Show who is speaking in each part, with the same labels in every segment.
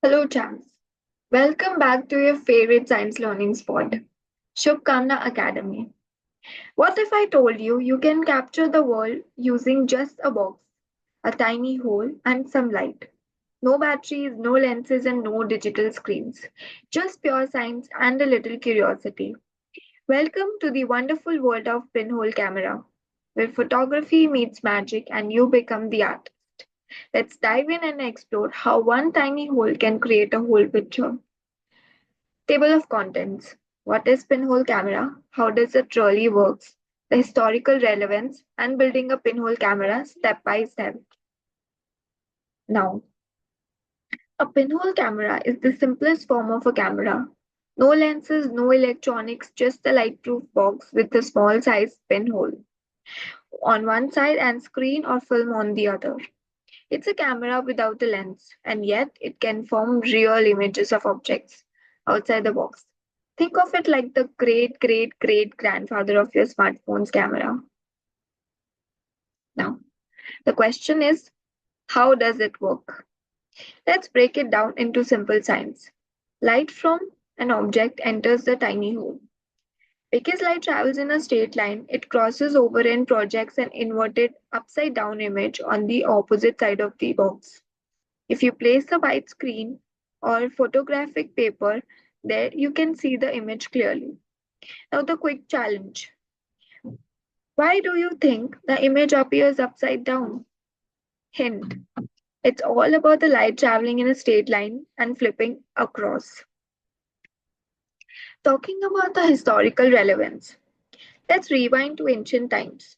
Speaker 1: Hello, champs. Welcome back to your favorite science learning spot, Shubhkaamna Academy. What if I told you you can capture the world using just a box, a tiny hole, and some light? No batteries, no lenses, and no digital screens. Just pure science and a little curiosity. Welcome to the wonderful world of Pinhole camera, where photography meets magic and you become the art. Let's dive in and explore how one tiny hole can create a whole picture. Table of contents. What is pinhole camera? How does it really works? The historical relevance and building a pinhole camera step by step. Now, a pinhole camera is the simplest form of a camera. No lenses, no electronics, just a light-proof box with a small sized pinhole on one side and screen or film on the other. It's a camera without a lens, and yet it can form real images of objects outside the box. Think of it like the great great great grandfather of your smartphone's camera. Now, the question is, how does it work? Let's break it down into simple science. Light from an object enters the tiny hole. Because light travels in a straight line, it crosses over and projects an inverted upside down image on the opposite side of the box. If you place a white screen or photographic paper there, you can see the image clearly. Now, the quick challenge. Why do you think the image appears upside down? Hint. It's all about the light traveling in a straight line and flipping across. Talking about the historical relevance, let's rewind to ancient times.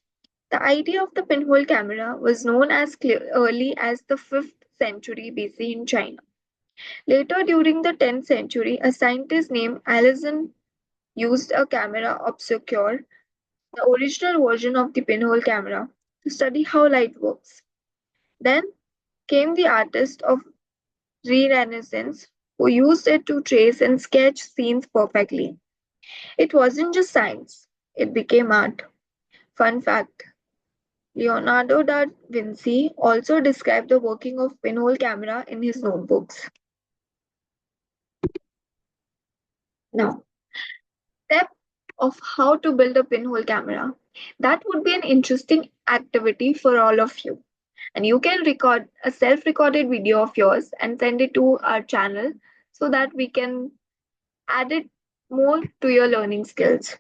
Speaker 1: The idea of the pinhole camera was known as early as the 5th century BC in China. Later, during the 10th century, a scientist named Alison used a camera obscure, the original version of the pinhole camera, to study how light works. Then came the artist of Renaissance who used it to trace and sketch scenes perfectly. It wasn't just science, it became art. Fun fact, Leonardo da Vinci also described the working of pinhole camera in his notebooks. Now, step of how to build a pinhole camera. That would be an interesting activity for all of you. And you can record a self-recorded video of yours and send it to our channel so that we can add it more to your learning skills.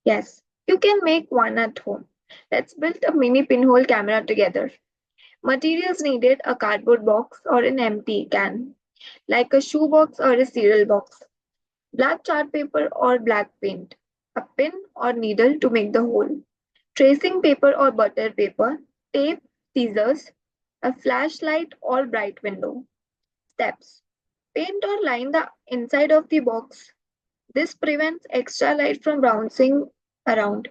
Speaker 1: Yes, you can make one at home. Let's build a mini pinhole camera together. Materials needed: a cardboard box or an empty can, like a shoe box or a cereal box, black chart paper or black paint, a pin or needle to make the hole, tracing paper or butter paper, tape, scissors, a flashlight or bright window. Steps: paint or line the inside of the box. This prevents extra light from bouncing around.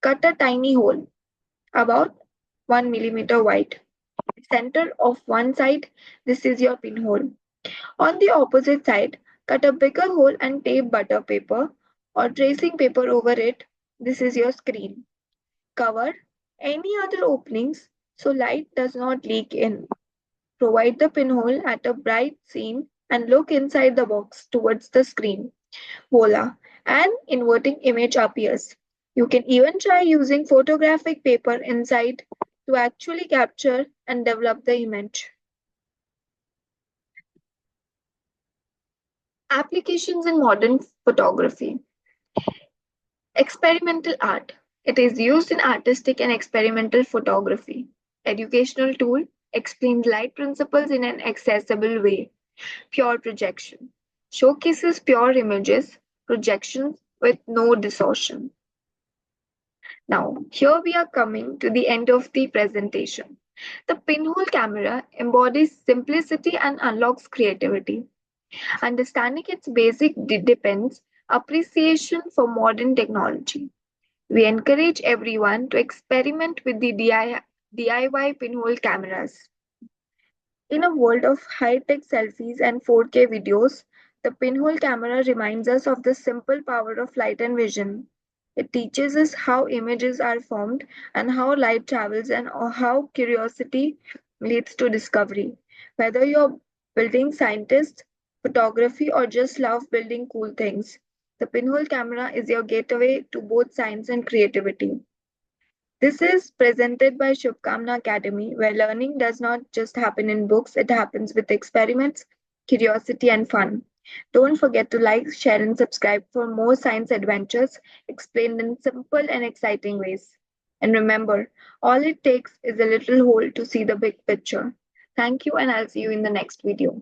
Speaker 1: Cut a tiny hole, about 1 millimeter wide. Center of one side, this is your pinhole. On the opposite side, cut a bigger hole and tape butter paper or tracing paper over it. This is your screen. Cover any other openings so light does not leak in. Provide the pinhole at a bright scene and look inside the box towards the screen. Voila! An inverting image appears. You can even try using photographic paper inside to actually capture and develop the image. Applications in modern photography. Experimental art. It is used in artistic and experimental photography. Educational tool. Explains light principles in an accessible way. Pure projection. Showcases pure images, projections with no distortion. Now, here we are coming to the end of the presentation. The pinhole camera embodies simplicity and unlocks creativity. Understanding its basic depends appreciation for modern technology. We encourage everyone to experiment with the DIY pinhole cameras. In a world of high-tech selfies and 4K videos, the pinhole camera reminds us of the simple power of light and vision. It teaches us how images are formed and how light travels and how curiosity leads to discovery. Whether you're building scientists, photography, or just love building cool things. The Pinhole camera is your gateway to both science and creativity. This is presented by Shubhkaamna Academy, where learning does not just happen in books, it happens with experiments, curiosity, and fun. Don't forget to like, share, and subscribe for more science adventures explained in simple and exciting ways. And remember, all it takes is a little hole to see the big picture. Thank you, and I'll see you in the next video.